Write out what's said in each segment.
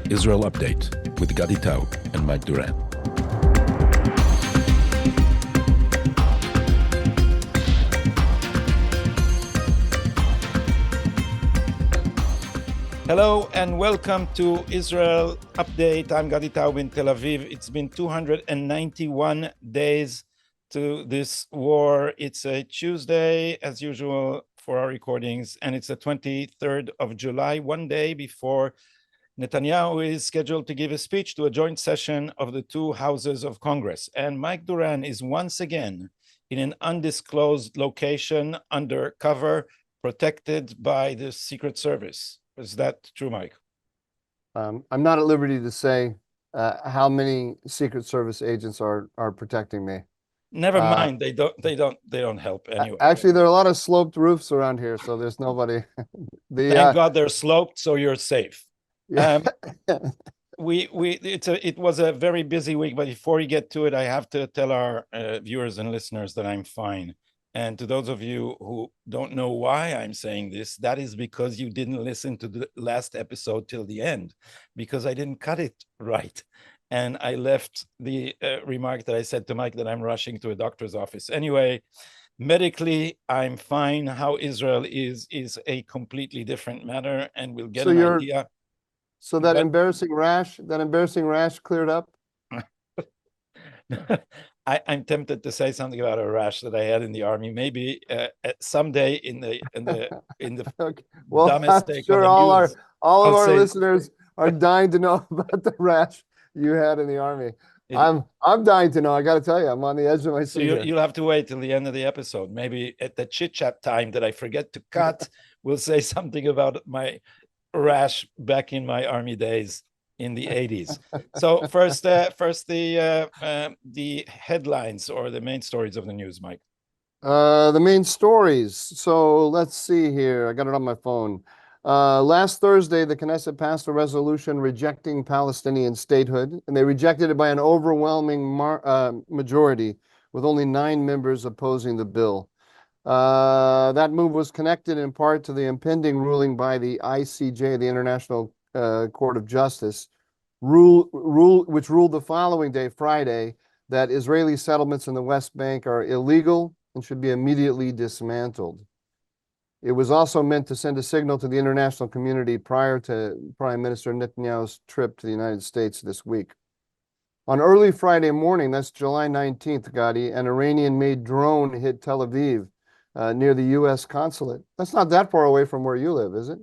Israel Update with Gadi and Mike Duran. Hello and welcome to Israel Update. I'm Gadi in Tel Aviv. It's been 291 days to this war. It's a Tuesday, as usual, for our recordings, and it's the 23rd of July, one day before Netanyahu is scheduled to give a speech to a joint session of the two houses of Congress. And Mike Duran is once again in an undisclosed location, undercover, protected by the Secret Service. Is that true, Mike? I'm not at liberty to say how many Secret Service agents are protecting me. Never mind. They don't help anyway. Actually, there are a lot of sloped roofs around here, so there's nobody. Thank God they're sloped, so you're safe. Yeah. It was a very busy week, but before we get to it, I have to tell our viewers and listeners that I'm fine. And to those of you who don't know why I'm saying this, that is because you didn't listen to the last episode till the end, because I didn't cut it right. And I left the remark that I said to Mike that I'm rushing to a doctor's office. Anyway, medically, I'm fine. How Israel is a completely different matter, and we'll get an idea. So that embarrassing rash cleared up? I'm tempted to say something about a rash that I had in the army. Maybe someday in the okay. Well, dumbest I'm sure all of our listeners are dying to know about the rash you had in the army. I'm dying to know. I got to tell you, I'm on the edge of my seat. So you'll have to wait till the end of the episode. Maybe at the chit chat time that I forget to cut, we'll say something about my rash back in my army days in the 80s. So first the headlines or the main stories of the news, Mike. The main stories. So let's see here. I got it on my phone. Last Thursday, the Knesset passed a resolution rejecting Palestinian statehood, and they rejected it by an overwhelming majority, with only 9 members opposing the bill. That move was connected in part to the impending ruling by the ICJ, the International Court of Justice, which ruled the following day, Friday, that Israeli settlements in the West Bank are illegal and should be immediately dismantled. It was also meant to send a signal to the international community prior to Prime Minister Netanyahu's trip to the United States this week. On early Friday morning, that's July 19th, Gadi, an Iranian-made drone hit Tel Aviv near the U.S. consulate. That's not that far away from where you live, is it?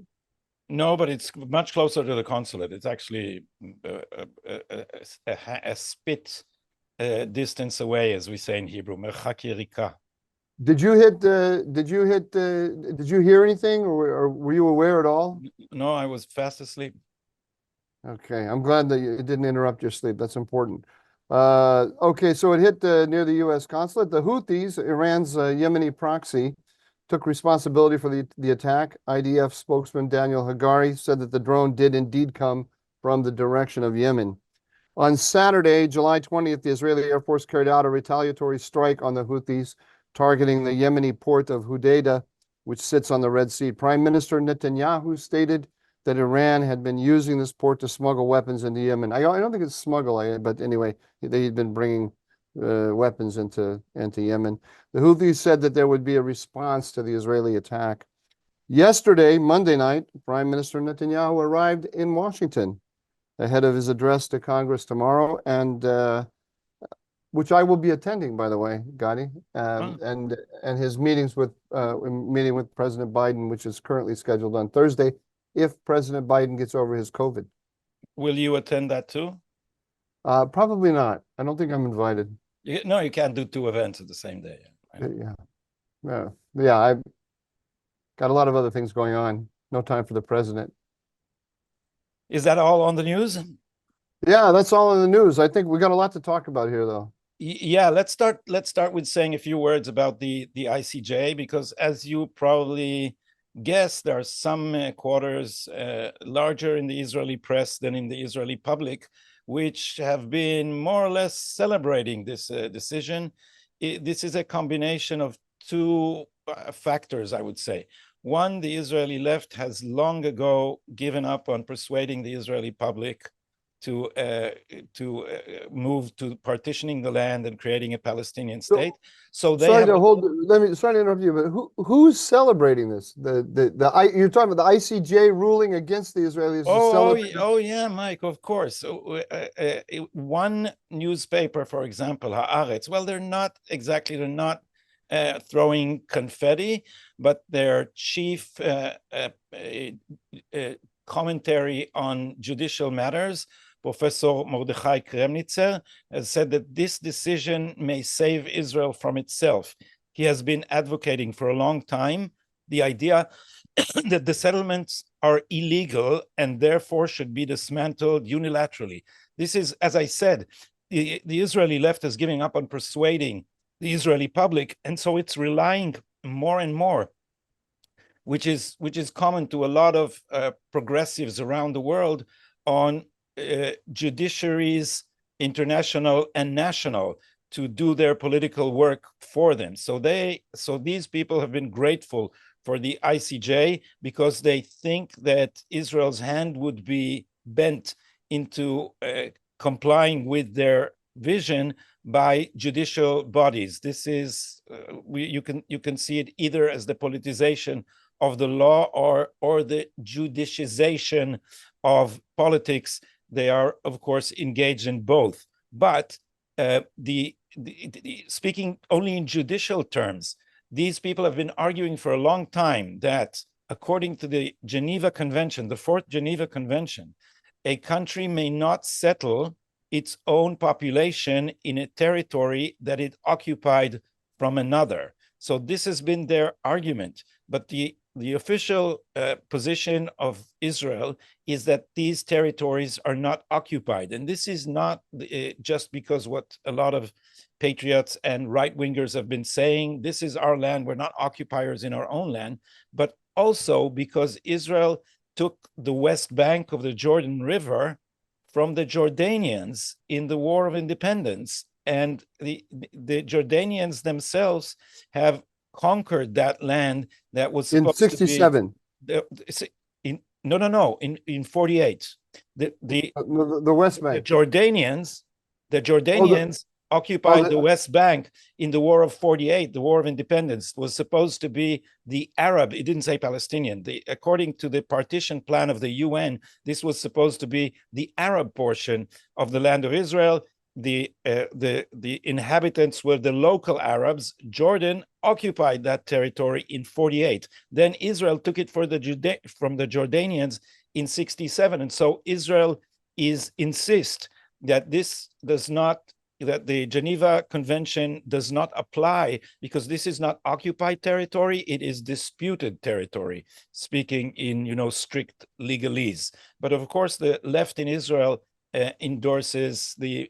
No, but it's much closer to the consulate. It's actually a spit distance away, as we say in Hebrew. Merchak yerika. Did you hear anything, or were you aware at all? No, I was fast asleep. Okay, I'm glad that it didn't interrupt your sleep. That's important. Okay, so it hit near the U.S. consulate. The Houthis, Iran's Yemeni proxy, took responsibility for the attack. IDF spokesman Daniel Hagari said that the drone did indeed come from the direction of Yemen. On Saturday, July 20th, the Israeli Air Force carried out a retaliatory strike on the Houthis, targeting the Yemeni port of Hodeidah, which sits on the Red Sea. Prime Minister Netanyahu stated that Iran had been using this port to smuggle weapons into Yemen. I don't think it's smuggle, but anyway, they'd been bringing weapons into Yemen. The Houthis said that there would be a response to the Israeli attack. Yesterday, Monday night, Prime Minister Netanyahu arrived in Washington ahead of his address to Congress tomorrow, and which I will be attending, by the way, Gadi, and his meeting with President Biden, which is currently scheduled on Thursday, if President Biden gets over his COVID. Will you attend that too? Probably not. I don't think I'm invited. No, you can't do 2 events at the same day. Yeah. I've got a lot of other things going on. No time for the president. Is that all on the news? Yeah, that's all in the news. I think we got a lot to talk about here, though. Yeah, let's start with saying a few words about the ICJ, because as you probably guess, there are some quarters larger in the Israeli press than in the Israeli public, which have been more or less celebrating this decision. This is a combination of 2 factors, I would say. One, the Israeli left has long ago given up on persuading the Israeli public to move to partitioning the land and creating a Palestinian state. So they Sorry have. sorry to interrupt you, but who's celebrating this? You're talking about the ICJ ruling against the Israelis is celebrating. Oh yeah, Mike, of course. One newspaper, for example, Haaretz, well, they're not throwing confetti, but their chief commentary on judicial matters, Professor Mordechai Kremnitzer, has said that this decision may save Israel from itself. He has been advocating for a long time the idea that the settlements are illegal and therefore should be dismantled unilaterally. This is, as I said, the Israeli left is giving up on persuading the Israeli public, and so it's relying more and more, which is common to a lot of progressives around the world, on judiciaries, international and national, to do their political work for them. So these people have been grateful for the ICJ because they think that Israel's hand would be bent into complying with their vision by judicial bodies. This is you can see it either as the politicization of the law or the judicialization of politics. They are, of course, engaged in both. But speaking only in judicial terms, these people have been arguing for a long time that, according to the Geneva Convention, the Fourth Geneva Convention, a country may not settle its own population in a territory that it occupied from another. So this has been their argument. But the official position of Israel is that these territories are not occupied. And this is not just because what a lot of patriots and right-wingers have been saying, this is our land, we're not occupiers in our own land, but also because Israel took the West Bank of the Jordan River from the Jordanians in the War of Independence. And the Jordanians themselves have conquered that land that was supposed in 67. To be in 48. The West Bank. The Jordanians occupied the West Bank in the War of 48, the War of Independence. Was supposed to be the Arab, it didn't say Palestinian. According to the partition plan of the UN, this was supposed to be the Arab portion of the land of Israel. The inhabitants were the local Arabs. Jordan occupied that territory in 48. Then Israel took it from the Jordanians in 67. And so Israel insists that that the Geneva Convention does not apply because this is not occupied territory, it is disputed territory, speaking in strict legalese. But of course, the left in Israel endorses the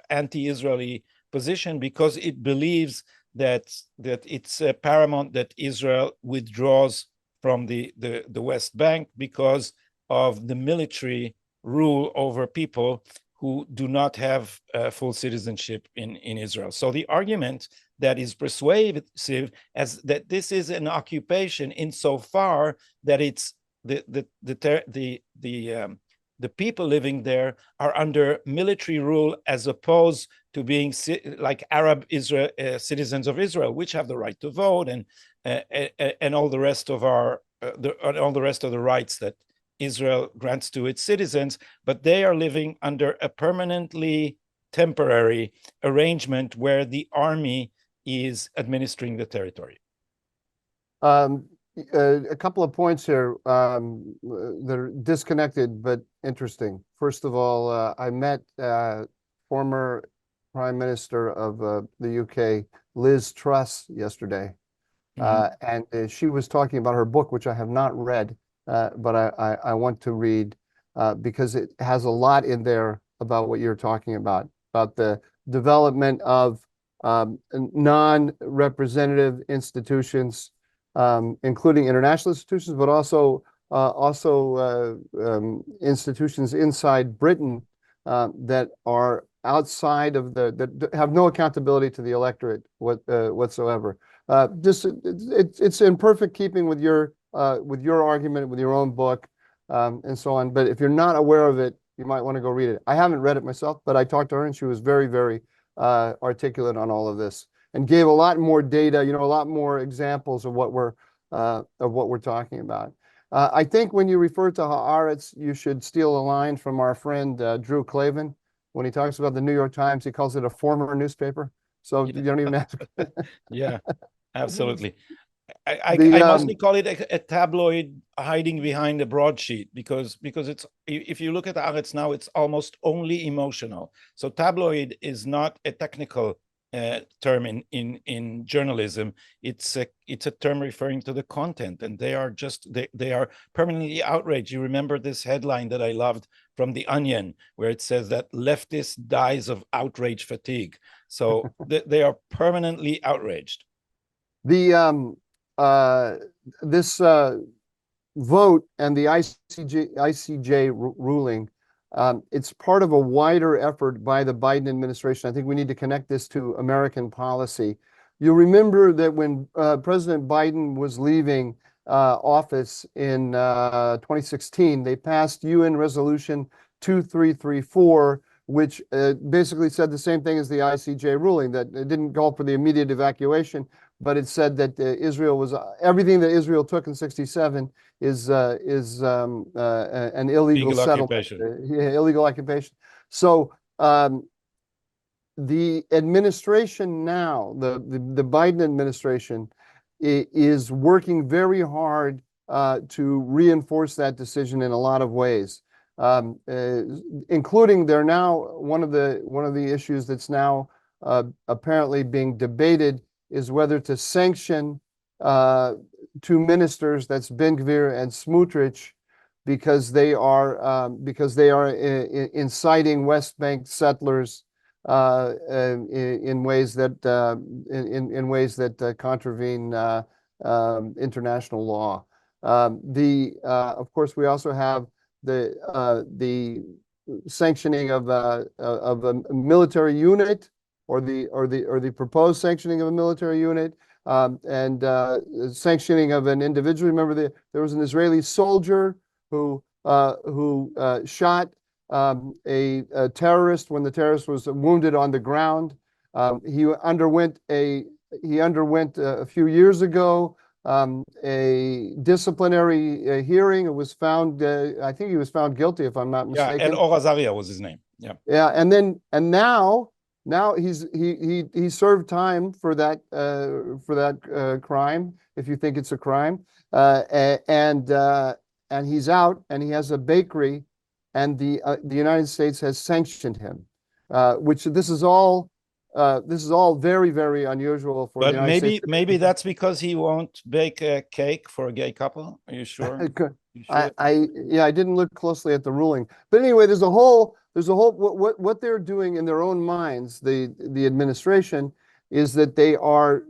anti-Israeli position because it believes that it's paramount that Israel withdraws from the West Bank because of the military rule over people who do not have full citizenship in Israel. So the argument that is persuasive as that this is an occupation insofar that it's the people living there are under military rule as opposed to being like Arab Israel citizens of Israel, which have the right to vote and all the rest of all the rest of the rights that Israel grants to its citizens, but they are living under a permanently temporary arrangement where the army is administering the territory. A couple of points here that are disconnected but interesting. First of all, I met former Prime Minister of the UK, Liz Truss, yesterday, and she was talking about her book, which I have not read. But I want to read because it has a lot in there about what you're talking about the development of non-representative institutions, including international institutions, but also institutions inside Britain that are outside of that have no accountability to the electorate whatsoever. It's in perfect keeping with your argument, with your own book, and so on. But if you're not aware of it, you might want to go read it. I haven't read it myself, but I talked to her, and she was very, very articulate on all of this, and gave a lot more data, a lot more examples of what we're talking about. I think when you refer to Haaretz, you should steal a line from our friend Drew Clavin. When he talks about the New York Times, he calls it a former newspaper. So you don't even have to. Yeah, absolutely. I The mostly call it a tabloid hiding behind a broadsheet because it's, if you look at Haaretz now, it's almost only emotional. So tabloid is not a technical term in journalism. It's a term referring to the content, and they are permanently outraged. You remember this headline that I loved from The Onion, where it says that leftist dies of outrage fatigue. So they are permanently outraged. This vote and the ICJ ruling, it's part of a wider effort by the Biden administration. I think we need to connect this to American policy. You remember that when President Biden was leaving office in 2016, they passed UN Resolution 2334, which basically said the same thing as the ICJ ruling, that it didn't call for the immediate evacuation, but it said that Israel was everything that Israel took in '67 is an illegal settlement, illegal occupation. So the administration now, the Biden administration, is working very hard to reinforce that decision in a lot of ways, including they're now one of the issues that's now apparently being debated is whether to sanction two ministers, that's Ben Gvir and Smotrich, because they are inciting West Bank settlers in ways that contravene international law. Of course, we also have the sanctioning of a military unit, or the proposed sanctioning of a military unit, and sanctioning of an individual. Remember, there was an Israeli soldier who shot a terrorist when the terrorist was wounded on the ground. He underwent a few years ago a disciplinary hearing. It was found, I think he was found guilty, if I'm not mistaken. Yeah, and Or Azaria was his name. Yeah. Yeah, and now he served time for that crime, if you think it's a crime, and he's out, and he has a bakery, and the United States has sanctioned him, which this is all very, very unusual for the United States. But maybe that's because he won't bake a cake for a gay couple. Are you sure? I didn't look closely at the ruling, but anyway, there's a whole what they're doing in their own minds. The administration is that they are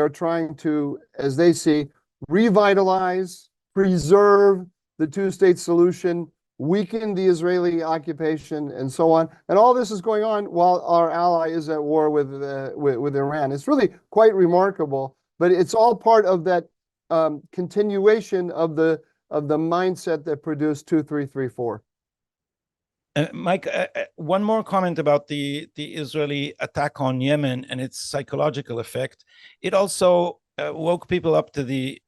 trying to, as they see, revitalize, preserve the two-state solution, weaken the Israeli occupation, and so on. And all this is going on while our ally is at war with Iran. It's really quite remarkable, but it's all part of that continuation of the mindset that produced 2334. Mike, one more comment about the Israeli attack on Yemen and its psychological effect. It also woke people up to the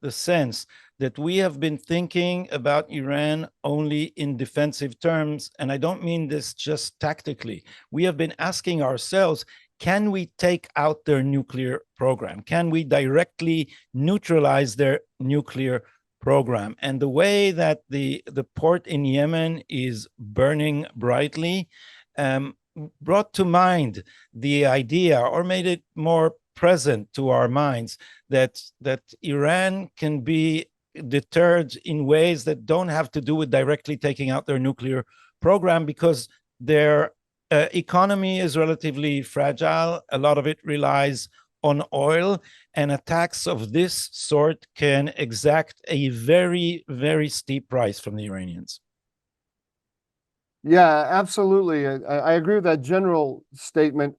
sense that we have been thinking about Iran only in defensive terms, and I don't mean this just tactically. We have been asking ourselves, can we take out their nuclear program? Can we directly neutralize their nuclear program? And the way that the port in Yemen is burning brightly brought to mind the idea, or made it more present to our minds, that Iran can be deterred in ways that don't have to do with directly taking out their nuclear program, because their economy is relatively fragile. A lot of it relies on oil, and attacks of this sort can exact a very, very steep price from the Iranians. Yeah, absolutely. I agree with that general statement.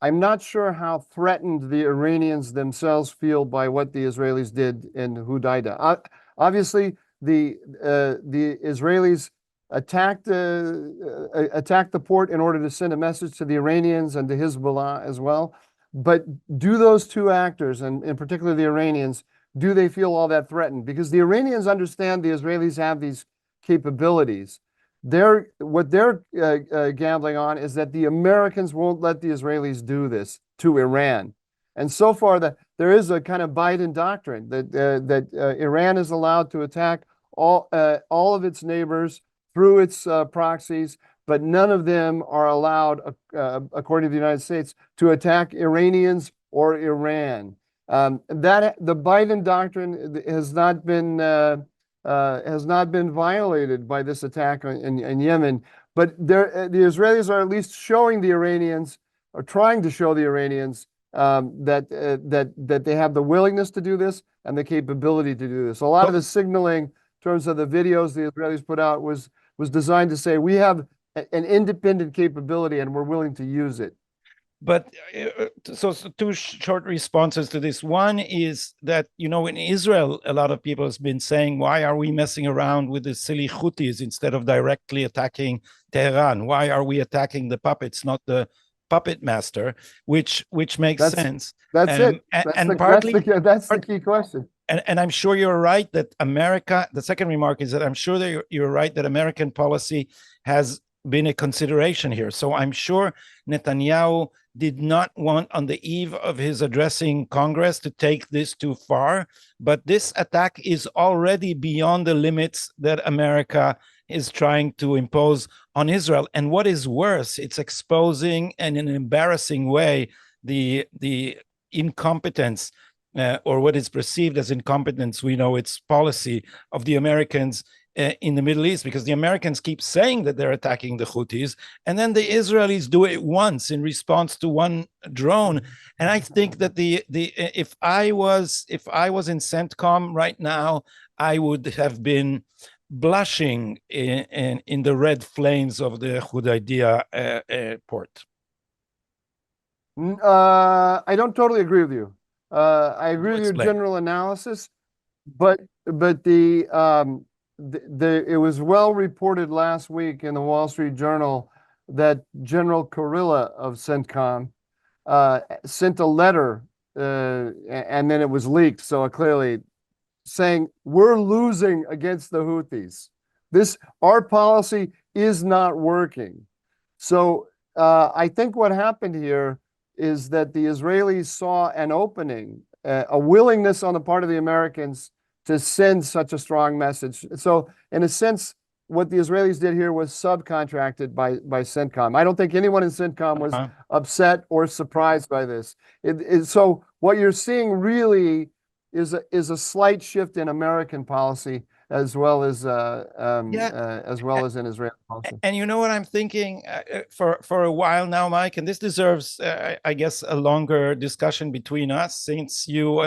I'm not sure how threatened the Iranians themselves feel by what the Israelis did in Hudaida. Obviously, the Israelis attacked the port in order to send a message to the Iranians and to Hezbollah as well. But do those two actors, and in particular the Iranians, do they feel all that threatened? Because the Iranians understand the Israelis have these capabilities. What they're gambling on is that the Americans won't let the Israelis do this to Iran. And so far, there is a kind of Biden doctrine that Iran is allowed to attack all of its neighbors through its proxies, but none of them are allowed, according to the United States, to attack Iranians or Iran. That the Biden doctrine has not been violated by this attack in Yemen. But the Israelis are at least showing the Iranians, or trying to show the Iranians, that they have the willingness to do this and the capability to do this. A lot of the signaling in terms of the videos the Israelis put out was designed to say we have an independent capability and we're willing to use it. But so two short responses to this. One is that, in Israel, a lot of people have been saying, why are we messing around with the silly Houthis instead of directly attacking Tehran? Why are we attacking the puppets, not the puppet master? Which makes sense. That's it. That's the key question. And I'm sure you're right that America, the second remark is that I'm sure that you're right that American policy has been a consideration here. So I'm sure Netanyahu did not want, on the eve of his addressing Congress, to take this too far. But this attack is already beyond the limits that America is trying to impose on Israel. And what is worse, it's exposing in an embarrassing way the incompetence, or what is perceived as incompetence, we know it's policy of the Americans in the Middle East, because the Americans keep saying that they're attacking the Houthis, and then the Israelis do it once in response to one drone. And I think that if I was in CENTCOM right now, I would have been blushing in the red flames of the Hudaida port. I don't totally agree with you. I agree with your general analysis, but it was well reported last week in the Wall Street Journal that General Kurilla of CENTCOM sent a letter, and then it was leaked, so clearly saying we're losing against the Houthis. Our policy is not working. So I think what happened here is that the Israelis saw an opening, a willingness on the part of the Americans to send such a strong message. So in a sense, what the Israelis did here was subcontracted by CENTCOM. I don't think anyone in CENTCOM was upset or surprised by this. So what you're seeing really is a slight shift in American policy as well as in Israeli policy. And you know what I'm thinking for a while now, Mike, and this deserves, I guess, a longer discussion between us, since you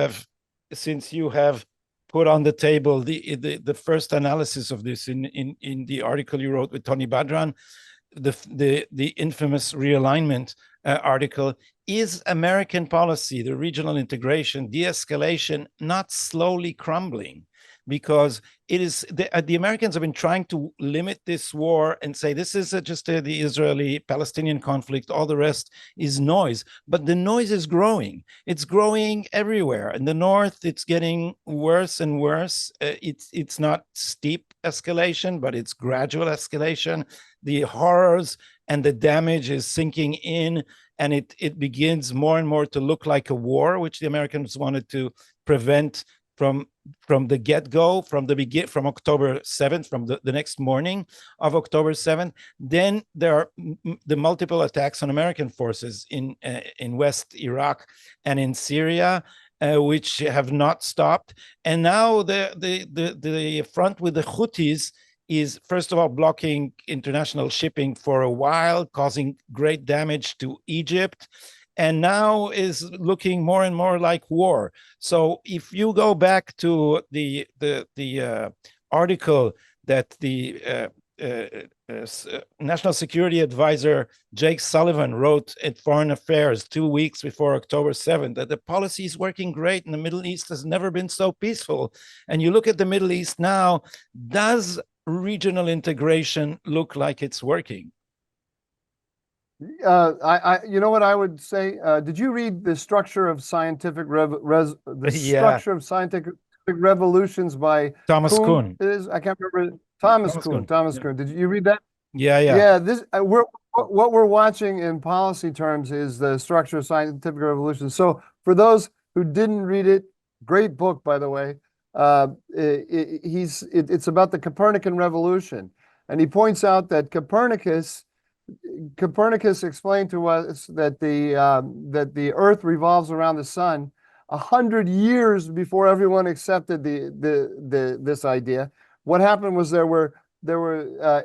have put on the table the first analysis of this in the article you wrote with Tony Badran, the infamous realignment article. Is American policy, the regional integration, de-escalation, not slowly crumbling? Because it is the Americans have been trying to limit this war and say this is just the Israeli-Palestinian conflict. All the rest is noise, but the noise is growing. It's growing everywhere. In the north, it's getting worse and worse. It's not steep escalation, but it's gradual escalation. The horrors and the damage is sinking in, and it begins more and more to look like a war, which the Americans wanted to prevent from the get-go, from October 7th, from the next morning of October 7th. Then there are the multiple attacks on American forces in West Iraq and in Syria, which have not stopped. And now the front with the Houthis is, first of all, blocking international shipping for a while, causing great damage to Egypt, and now is looking more and more like war. So if you go back to the article that the National Security Advisor Jake Sullivan wrote at Foreign Affairs 2 weeks before October 7th that the policy is working great and the Middle East has never been so peaceful. And you look at the Middle East now, does regional integration look like it's working? You know what I would say? Did you read The Structure of Scientific Structure of Scientific Revolutions by Thomas Kuhn? Kuhn. I can't remember. Thomas Kuhn. Thomas Kuhn. Did you read that? Yeah. Yeah. What we're watching in policy terms is The Structure of Scientific Revolutions. So for those who didn't read it, great book, by the way. It's about the Copernican revolution, and he points out that Copernicus explained to us that the Earth revolves around the sun 100 years before everyone accepted this idea. What happened was there were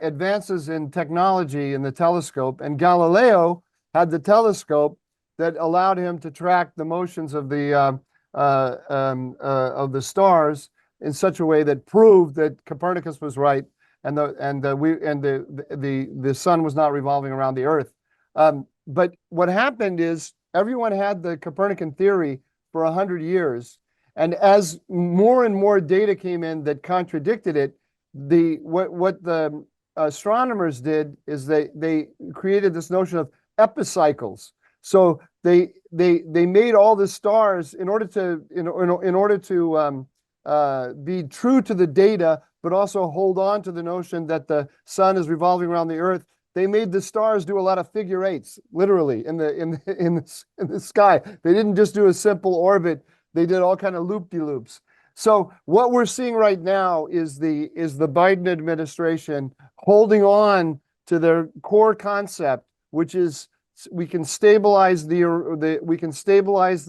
advances in technology in the telescope, and Galileo had the telescope that allowed him to track the motions of the stars in such a way that proved that Copernicus was right, and the sun was not revolving around the Earth. But what happened is everyone had the Copernican theory for 100 years, and as more and more data came in that contradicted it, what the astronomers did is they created this notion of epicycles. So they made all the stars in order to be true to the data, but also hold on to the notion that the sun is revolving around the Earth. They made the stars do a lot of figure eights, literally in the sky. They didn't just do a simple orbit. They did all kind of loop-de-loops. So what we're seeing right now is the Biden administration holding on to their core concept, which is we can stabilize the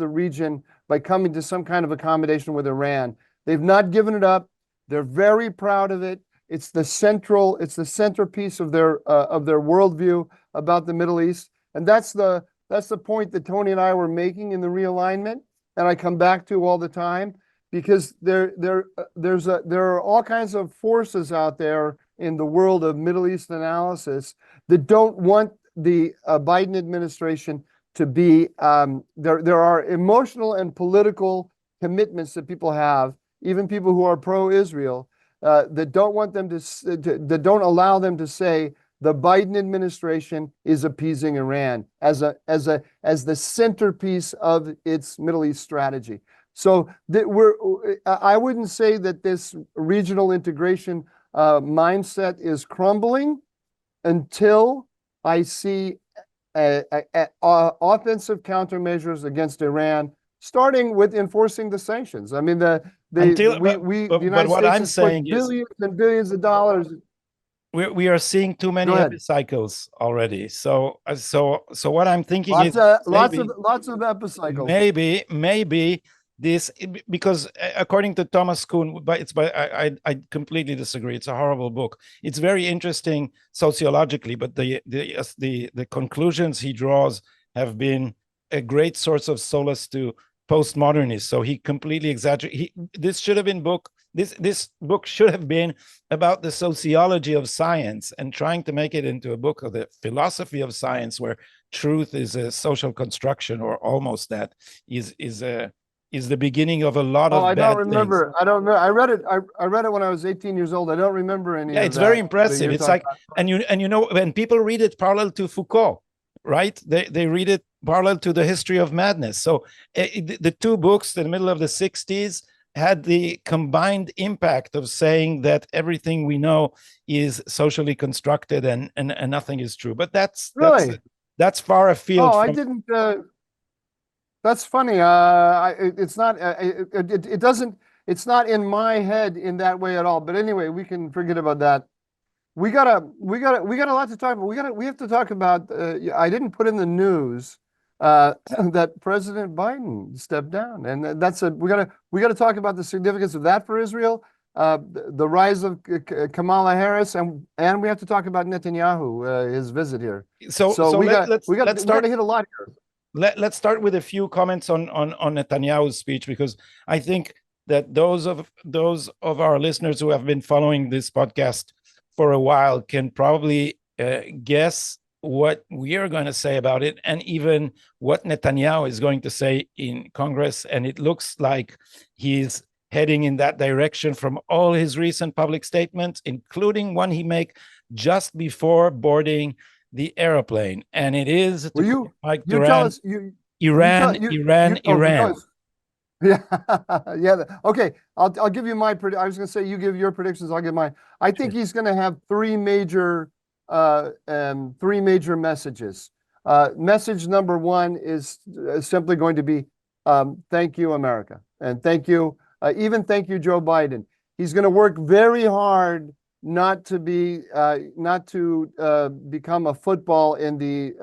region by coming to some kind of accommodation with Iran. They've not given it up. They're very proud of it. It's the centerpiece of their worldview about the Middle East, and that's the point that Tony and I were making in the realignment, and I come back to all the time, because there are all kinds of forces out there in the world of Middle East analysis that don't want the Biden administration to be. There are emotional and political commitments that people have, even people who are pro-Israel, that don't want them that don't allow them to say the Biden administration is appeasing Iran as the centerpiece of its Middle East strategy. So I wouldn't say that this regional integration mindset is crumbling until I see offensive countermeasures against Iran, starting with enforcing the sanctions. I mean, the United States has put billions and billions of dollars. We are seeing too many epicycles already. So what I'm thinking lots is of epicycles. Maybe this, because according to Thomas Kuhn, I completely disagree. It's a horrible book. It's very interesting sociologically, but the conclusions he draws have been a great source of solace to postmodernists. So he completely exaggerates. This book should have been about the sociology of science and trying to make it into a book of the philosophy of science, where truth is a social construction, or almost that is the beginning of a lot of bad things. I don't remember. I don't know. I read it when I was 18 years old. I don't remember any of that. Yeah, it's very impressive. It's like, and you know, when people read it parallel to Foucault, right? They read it parallel to The History of Madness. So the two books in the middle of the 60s had the combined impact of saying that everything we know is socially constructed and nothing is true. But that's far afield. I didn't. That's funny. It's not. It doesn't. It's not in my head in that way at all. But anyway, we can forget about that. We got a lot to talk about. We have to talk about. I didn't put in the news that President Biden stepped down, and we got to talk about the significance of that for Israel, the rise of Kamala Harris, and we have to talk about Netanyahu, his visit here. So let's start to hit a lot here. Let's start with a few comments on Netanyahu's speech, because I think that those of our listeners who have been following this podcast for a while can probably guess what we are going to say about it, and even what Netanyahu is going to say in Congress. And it looks like he's heading in that direction from all his recent public statements, including one he made just before boarding the airplane. And it is, Will you Duran, tell us Iran, Iran, Iran. Yeah, yeah. Okay, I'll give you my I was going to say you give your predictions. I'll give mine. I think he's going to have three major messages. Message number one is simply going to be thank you, America, and thank you, thank you, Joe Biden. He's going to work very hard not to become a football in the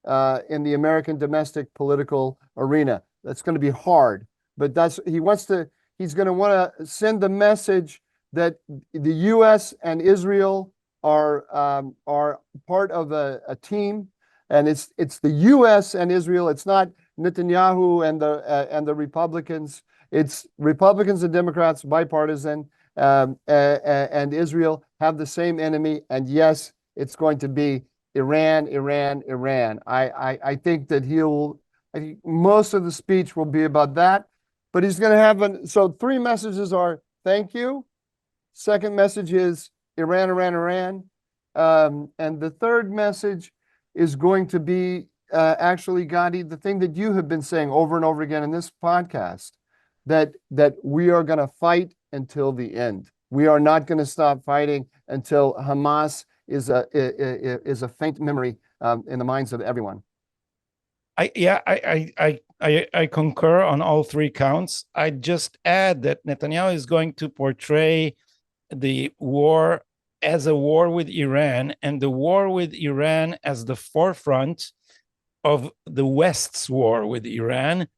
American domestic political arena. That's going to be hard, but he's going to want to send the message that the U.S. and Israel are part of a team, and it's the U.S. and Israel. It's not Netanyahu and the Republicans. It's Republicans and Democrats, bipartisan, and Israel have the same enemy. And yes, it's going to be Iran, Iran, Iran. I think that I think most of the speech will be about that, but he's going to have so three messages are thank you. Second message is Iran, Iran, Iran. And the third message is going to be actually, Gadi, the thing that you have been saying over and over again in this podcast, that we are going to fight until the end. We are not going to stop fighting until Hamas is a faint memory in the minds of everyone. I concur on all three counts. I just add that Netanyahu is going to portray the war as a war with Iran, and the war with Iran as the forefront of the West's war with Iran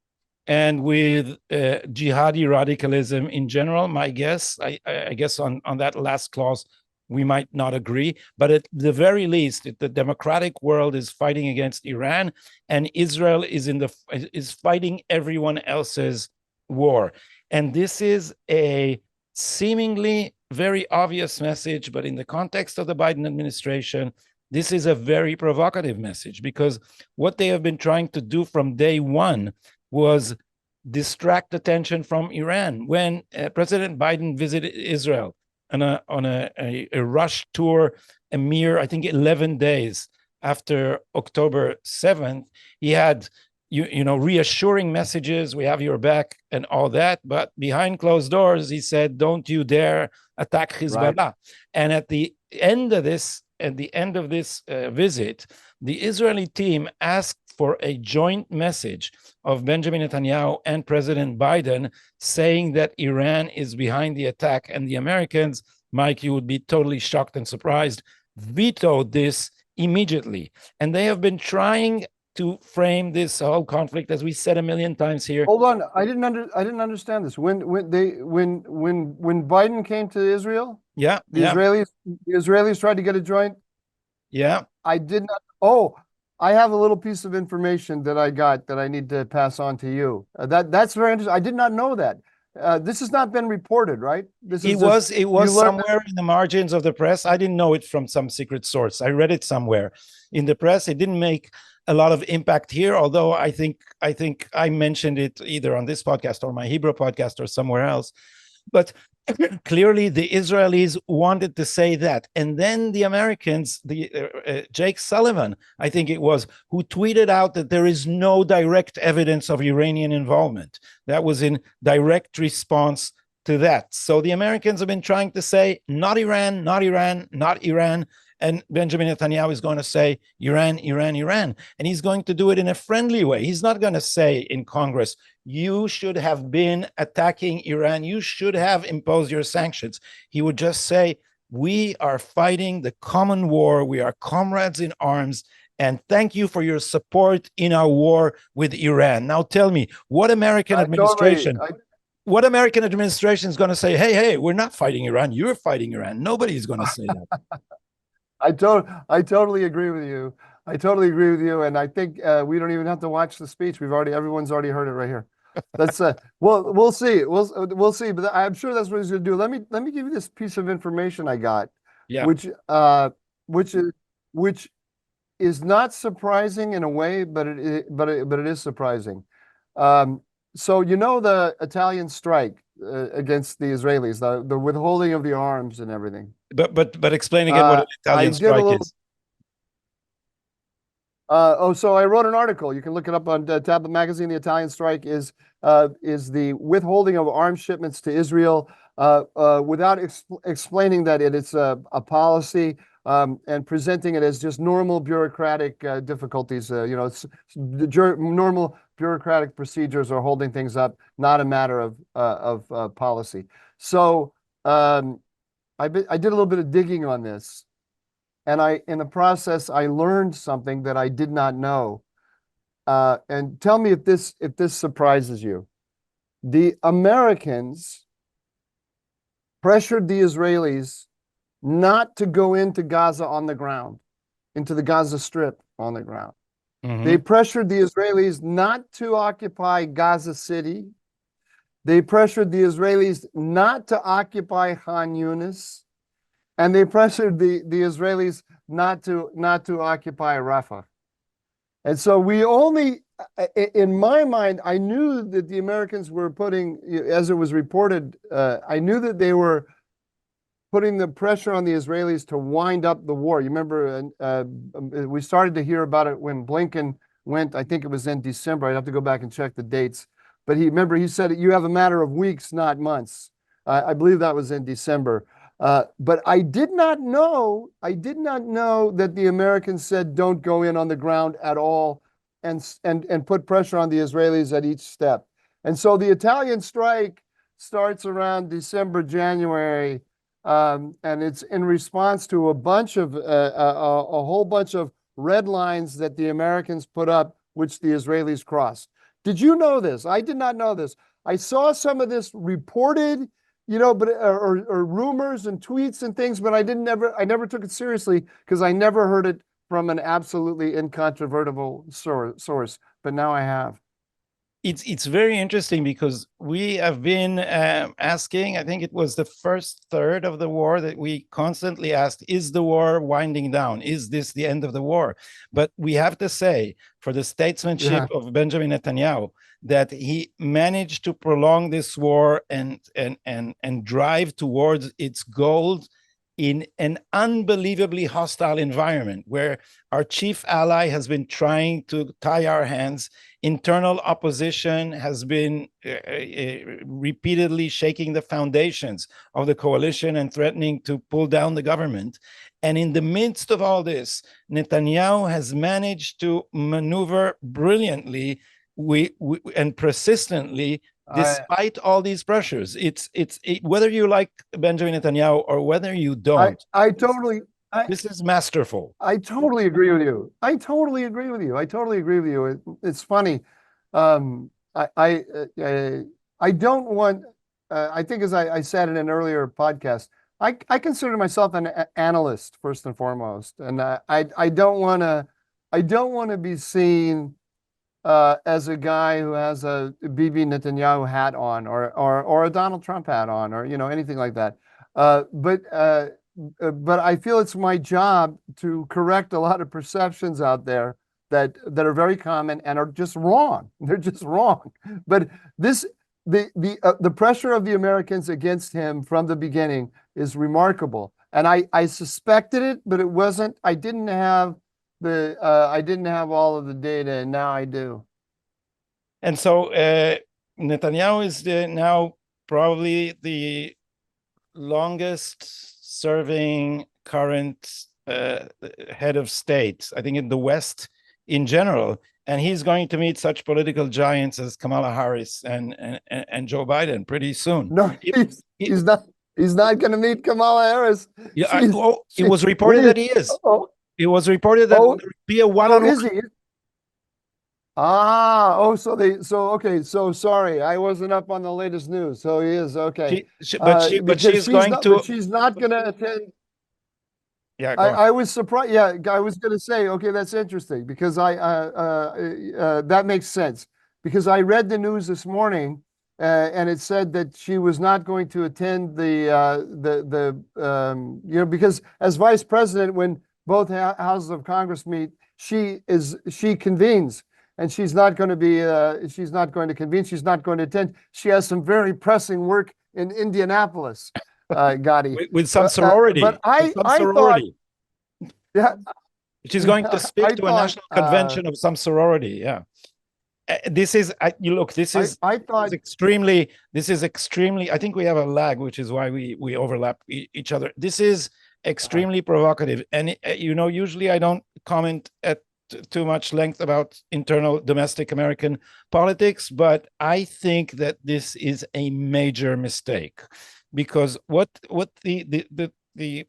and with jihadi radicalism in general. My guess, I guess on that last clause, we might not agree, but at the very least, the democratic world is fighting against Iran, and Israel is fighting everyone else's war. And this is a seemingly very obvious message, but in the context of the Biden administration, this is a very provocative message, because what they have been trying to do from day one was distract attention from Iran. When President Biden visited Israel on a rush tour, a mere, I think, 11 days after October 7th, he had reassuring messages, we have your back and all that, but behind closed doors, he said, don't you dare attack Hezbollah. Right. And at the end of this visit, the Israeli team asked for a joint message of Benjamin Netanyahu and President Biden saying that Iran is behind the attack, and the Americans, Mike, you would be totally shocked and surprised, vetoed this immediately. And they have been trying to frame this whole conflict, as we said a million times here. Hold on, I didn't understand this. When Biden came to Israel, the Israelis tried to get a joint. Yeah, I did not. Oh, I have a little piece of information that I got that I need to pass on to you. That's very interesting. I did not know that. This has not been reported, right? It was somewhere in the margins of the press. I didn't know it from some secret source. I read it somewhere in the press. It didn't make a lot of impact here, although I think I mentioned it either on this podcast or my Hebrew podcast or somewhere else. But clearly the Israelis wanted to say that. And then the Americans, Jake Sullivan, I think it was, who tweeted out that there is no direct evidence of Iranian involvement. That was in direct response to that. So the Americans have been trying to say, not Iran, not Iran, not Iran. And Benjamin Netanyahu is going to say, Iran, Iran, Iran. And he's going to do it in a friendly way. He's not going to say in Congress, you should have been attacking Iran. You should have imposed your sanctions. He would just say, we are fighting the common war. We are comrades in arms. And thank you for your support in our war with Iran. Now tell me, what American administration is going to say, hey, we're not fighting Iran. You're fighting Iran. Nobody's going to say that. I totally agree with you. And I think we don't even have to watch the speech. Everyone's already heard it right here. That's we'll see. We'll see. But I'm sure that's what he's going to do. Let me give you this piece of information I got. Yeah. which which is which is not surprising in a way, but it is surprising. Um, so you know the Italian strike against the Israelis, the withholding of the arms and everything. But explain again what an I Italian did a strike little. is. So I wrote an article. You can look it up on Tablet Magazine. The Italian strike is the withholding of arms shipments to Israel without explaining that it's a policy and presenting it as just normal bureaucratic difficulties. It's normal bureaucratic procedures are holding things up, not a matter of policy. So I did a little bit of digging on this. And in the process, I learned something that I did not know. And tell me if this surprises you. The Americans pressured the Israelis not to go into Gaza on the ground, into the Gaza Strip on the ground. They pressured the Israelis not to occupy Gaza City. They pressured the Israelis not to occupy Khan Yunis. And they pressured the Israelis not to occupy Rafah. And so we only, in my mind, I knew that the Americans were putting, as it was reported, I knew that they were putting the pressure on the Israelis to wind up the war. You remember, we started to hear about it when Blinken went, I think it was in December. I'd have to go back and check the dates. But he said, you have a matter of weeks, not months. I believe that was in December. But I did not know that the Americans said don't go in on the ground at all and put pressure on the Israelis at each step. And so the Italian strike starts around December, January, and it's in response to a whole bunch of red lines that the Americans put up, which the Israelis crossed. Did you know this? I did not know this. I saw some of this reported, but or rumors and tweets and things, but I never took it seriously because I never heard it from an absolutely incontrovertible source. But now I have. It's very interesting because we have been asking, I think it was the first third of the war that we constantly asked, is the war winding down? Is this the end of the war? But we have to say, for the statesmanship of Benjamin Netanyahu, that he managed to prolong this war and drive towards its goals in an unbelievably hostile environment where our chief ally has been trying to tie our hands. Internal opposition has been repeatedly shaking the foundations of the coalition and threatening to pull down the government. And in the midst of all this, Netanyahu has managed to maneuver brilliantly and persistently despite all these pressures. It's whether you like Benjamin Netanyahu or whether you don't. This is masterful. I totally agree with you. I totally agree with you. It's funny. I don't want. I think, as I said in an earlier podcast, I consider myself an analyst first and foremost, and I don't want to be seen as a guy who has a Bibi Netanyahu hat on or a Donald Trump hat on or anything like that. But I feel it's my job to correct a lot of perceptions out there that are very common and are just wrong. They're just wrong. But the pressure of the Americans against him from the beginning is remarkable. And I suspected it, but it wasn't. I didn't have all of the data, and now I do. And so Netanyahu is now probably the longest serving current head of state, I think, in the West in general. And he's going to meet such political giants as Kamala Harris and Joe Biden pretty soon. No, he's not. He's not going to meet Kamala Harris. Yeah, it was reported that he is. It was reported that there would be a one-on-one. Is he? Okay. So sorry, I wasn't up on the latest news. So he is okay. But she's not going to attend. Yeah, I was surprised. Yeah, I was going to say, okay, that's interesting because that makes sense because I read the news this morning and it said that she was not going to attend because as vice president, when both houses of Congress meet, she convenes, and she's not going to convene. She's not going to attend. She has some very pressing work in Indianapolis, Gadi. With some sorority. But I thought, yeah, she's going to speak to a national convention of some sorority. Yeah. This is extremely, I think we have a lag, which is why we overlap each other. This is extremely provocative. And, usually I don't comment at too much length about internal domestic American politics, but I think that this is a major mistake, because what the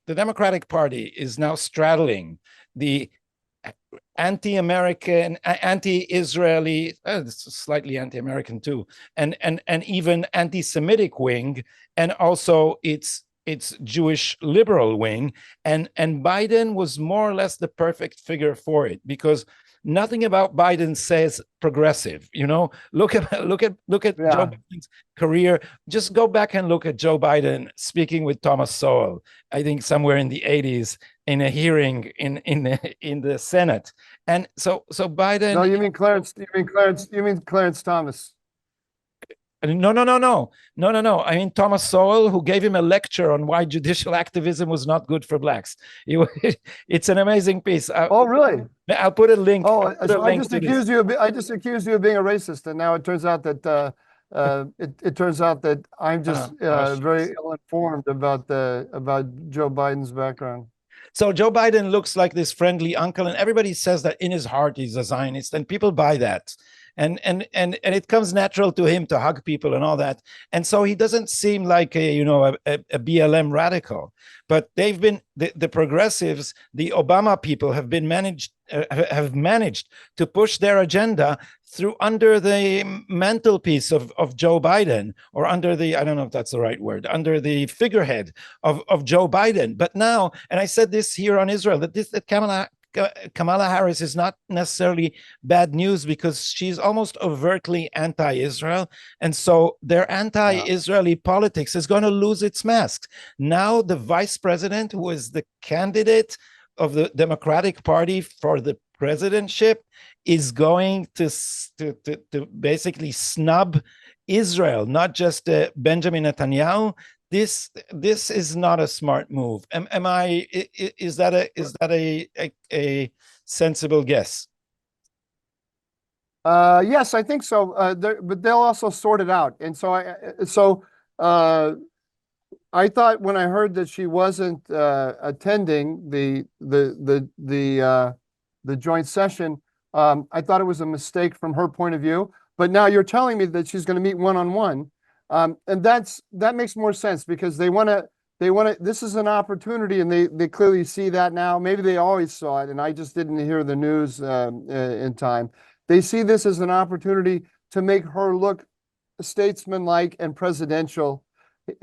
Democratic Party is now straddling the anti-American, anti-Israeli, slightly anti-American too, and even anti-Semitic wing, and also its Jewish liberal wing, and Biden was more or less the perfect figure for it, because nothing about Biden says progressive. Look at Joe Biden's career. Just go back and look at Joe Biden speaking with Thomas Sowell, I think somewhere in the 80s, in a hearing in the Senate. And so Biden. No, you mean Clarence Thomas. No. I mean Thomas Sowell, who gave him a lecture on why judicial activism was not good for blacks. It's an amazing piece. Oh, really? I'll put a link. Oh, so I just accused you of being a racist, and now it turns out that it turns out that I'm just very ill-informed about Joe Biden's background. So Joe Biden looks like this friendly uncle, and everybody says that in his heart he's a Zionist, and people buy that. And it comes natural to him to hug people and all that. And so he doesn't seem like a BLM radical. But they've been the progressives, the Obama people have managed to push their agenda through under the mantelpiece of Joe Biden, or under the, I don't know if that's the right word, under the figurehead of Joe Biden. But now, and I said this here on Israel, that Kamala Harris is not necessarily bad news, because she's almost overtly anti-Israel. And so their anti-Israeli politics is going to lose its mask. Now the vice president, who is the candidate of the Democratic Party for the presidentship, is going to basically snub Israel, not just Benjamin Netanyahu. This is not a smart move. Is that a sensible guess? Yes, I think so. But they'll also sort it out. And so I thought, when I heard that she wasn't attending the joint session, I thought it was a mistake from her point of view. But now you're telling me that she's going to meet one-on-one. And that makes more sense, because they want to, this is an opportunity, and they clearly see that now. Maybe they always saw it, and I just didn't hear the news in time. They see this as an opportunity to make her look statesmanlike and presidential.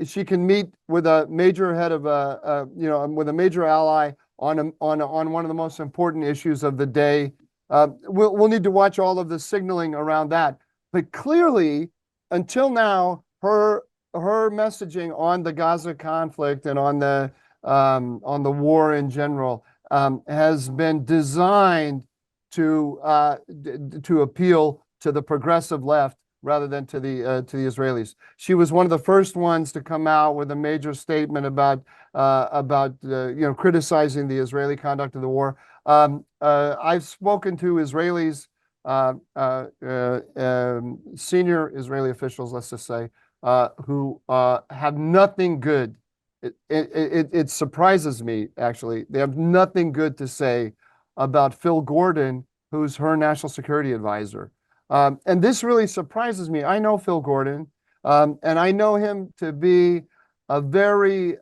She can meet with a major head of with a major ally on one of the most important issues of the day. We'll need to watch all of the signaling around that. But clearly, until now, her messaging on the Gaza conflict and on the war in general has been designed to appeal to the progressive left rather than to the Israelis. She was one of the first ones to come out with a major statement about criticizing the Israeli conduct of the war. I've spoken to Israelis, senior Israeli officials, let's just say, who have nothing good. It surprises me, actually. They have nothing good to say about Phil Gordon, who's her national security advisor. And this really surprises me. I know Phil Gordon, and I know him to be a very,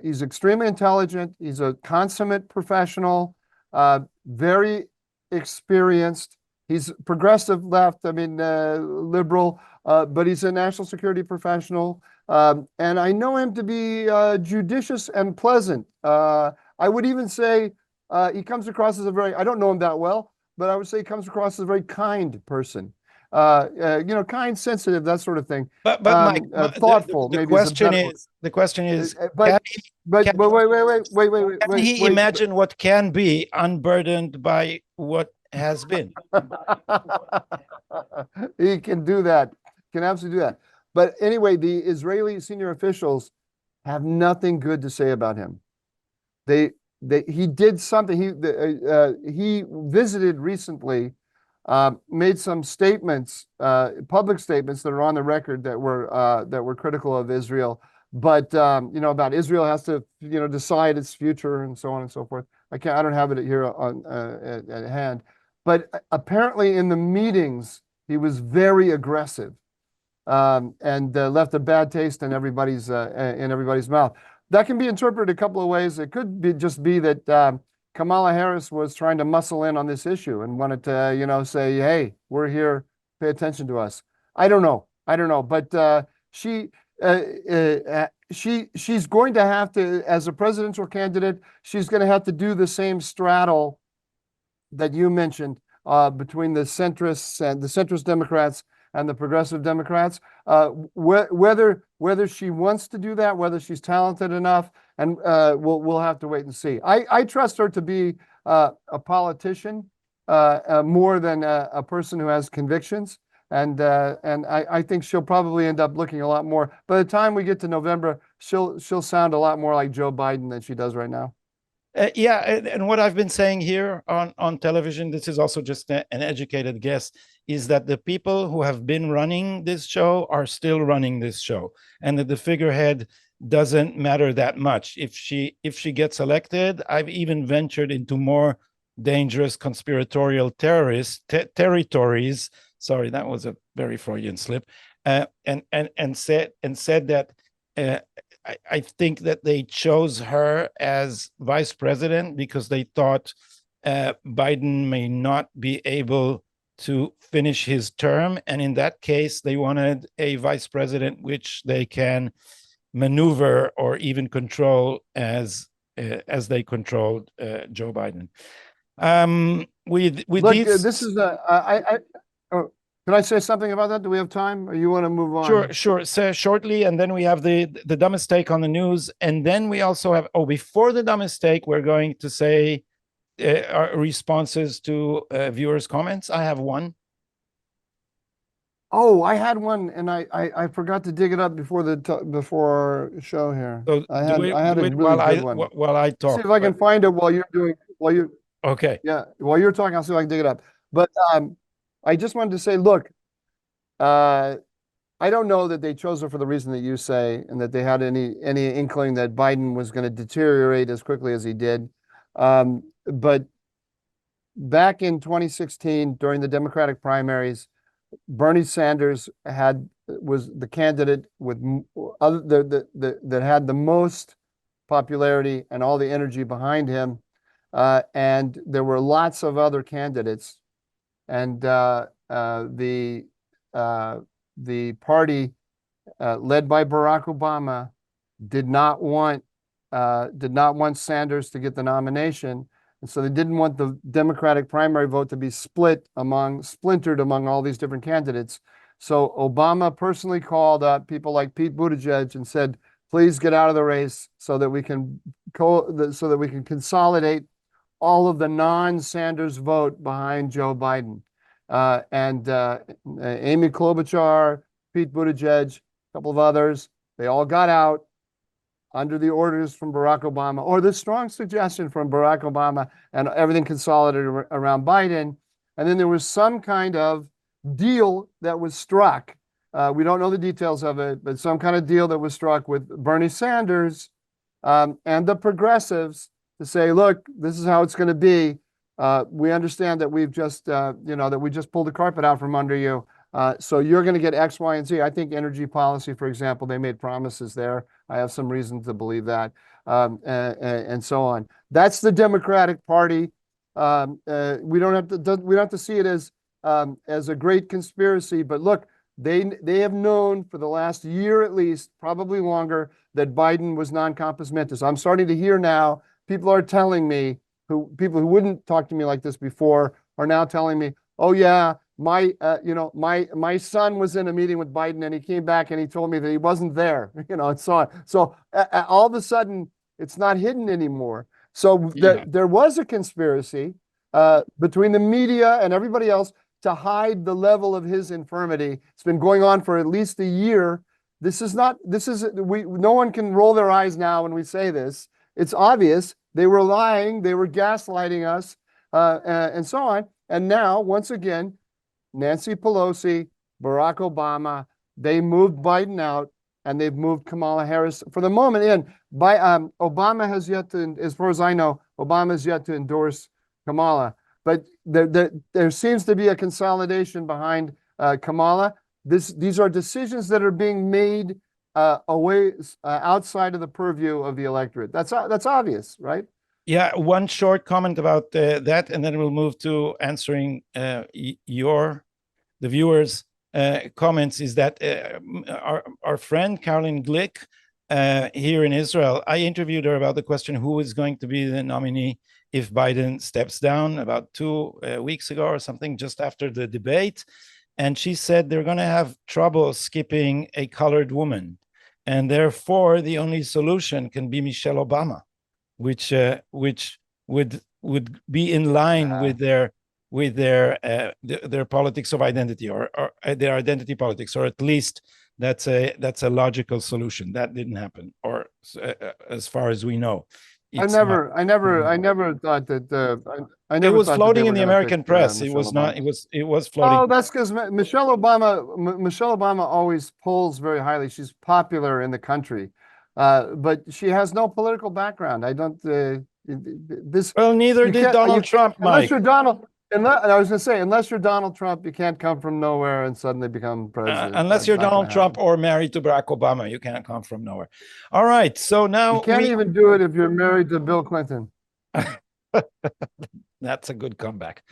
he's extremely intelligent. He's a consummate professional, very experienced. He's progressive left, liberal, but he's a national security professional. And I know him to be judicious and pleasant. I would even say he comes across as I don't know him that well, but I would say he comes across as a very kind person. kind, sensitive, that sort of thing. But Mike, Thoughtful, the maybe is a question better word. is the question is But can, can he wait. imagine what can be unburdened by what has been? He can do that. Can absolutely do that. But anyway, the Israeli senior officials have nothing good to say about him. He did something. He visited recently, made some statements, public statements that are on the record that were critical of Israel. But about Israel has to decide its future and so on and so forth. I don't have it here at hand. But apparently in the meetings he was very aggressive, and left a bad taste in everybody's mouth. That can be interpreted a couple of ways. It could just be that Kamala Harris was trying to muscle in on this issue and wanted to, say, "Hey, we're here. Pay attention to us." I don't know, but she's going to have to, as a presidential candidate, she's going to have to do the same straddle that you mentioned between the centrists and the centrist Democrats and the progressive Democrats. Whether she wants to do that, whether she's talented enough, and we'll have to wait and see. I trust her to be a politician more than a person who has convictions, and I think she'll probably end up looking a lot more. By the time we get to November, she'll sound a lot more like Joe Biden than she does right now. Yeah, and what I've been saying here on television, this is also just an educated guess, is that the people who have been running this show are still running this show, and that the figurehead doesn't matter that much. If she gets elected, I've even ventured into more dangerous conspiratorial territories. Sorry, that was a very Freudian slip. And said that. I think that they chose her as vice president because they thought Biden may not be able to finish his term. And in that case, they wanted a vice president which they can maneuver or even control as they controlled Joe Biden. This is can I say something about that? Do we have time, or you want to move on? Sure. So shortly, and then we have the dumbest take on the news, and then we also have before the dumbest take, we're going to say our responses to viewers' comments. I have one. Oh, I had one, and I forgot to dig it up before our show here. So I had a really good one. While I talk, see if I can find it while you're okay. Yeah, while you're talking, I'll see if I can dig it up. But I just wanted to say, look, I don't know that they chose her for the reason that you say, and that they had any inkling that Biden was going to deteriorate as quickly as he did. But back in 2016, during the Democratic primaries, Bernie Sanders was the candidate that had the most popularity and all the energy behind him, and there were lots of other candidates. And the party led by Barack Obama did not want Sanders to get the nomination, and so they didn't want the Democratic primary vote to be splintered among all these different candidates. So Obama personally called up people like Pete Buttigieg and said, "Please get out of the race so that we can consolidate all of the non-Sanders vote behind Joe Biden." Amy Klobuchar, Pete Buttigieg, a couple of others, they all got out under the orders from Barack Obama, or the strong suggestion from Barack Obama, and everything consolidated around Biden. And then there was some kind of deal that was struck. We don't know the details of it, but some kind of deal that was struck with Bernie Sanders and the progressives to say, "Look, this is how it's going to be. We understand that we've just, that we just pulled the carpet out from under you. So you're going to get X, Y, and Z." I think energy policy, for example, they made promises there. I have some reason to believe that, and so on. That's the Democratic Party. We don't have to see it as a great conspiracy, but look, they have known for the last year at least, probably longer, that Biden was non-compos mentis. I'm starting to hear now people are telling me, people who wouldn't talk to me like this before are now telling me, "Oh yeah, my son was in a meeting with Biden and he came back and he told me that he wasn't there, and so on. So all of a sudden, it's not hidden anymore. So there was a conspiracy between the media and everybody else to hide the level of his infirmity. It's been going on for at least a year. No one can roll their eyes now when we say this. It's obvious. They were lying. They were gaslighting us, and so on. And now, once again, Nancy Pelosi, Barack Obama, they moved Biden out and they've moved Kamala Harris for the moment in. Obama has yet to, as far as I know, Obama has yet to endorse Kamala. But there seems to be a consolidation behind Kamala. These are decisions that are being made outside of the purview of the electorate. That's obvious, right? Yeah, one short comment about that, and then we'll move to answering the viewers' comments. Is that our friend Caroline Glick here in Israel? I interviewed her about the question who is going to be the nominee if Biden steps down about 2 weeks ago or something, just after the debate, and she said they're going to have trouble skipping a colored woman, and therefore the only solution can be Michelle Obama, which would be in line with their politics of identity or their identity politics, or at least that's a logical solution. That didn't happen, or as far as we know. I never thought that. I never it was thought floating that in the American press. It was not. Obama. It was floating. Oh, that's because Michelle Obama always polls very highly. She's popular in the country, but she has no political background. I don't. Well, neither did Donald Trump, Mike. I was going to say, unless you're Donald Trump, you can't come from nowhere and suddenly become president. Unless you're Donald Trump or married to Barack Obama, you can't come from nowhere. All right, so now you can't even do it if you're married to Bill Clinton. That's a good comeback.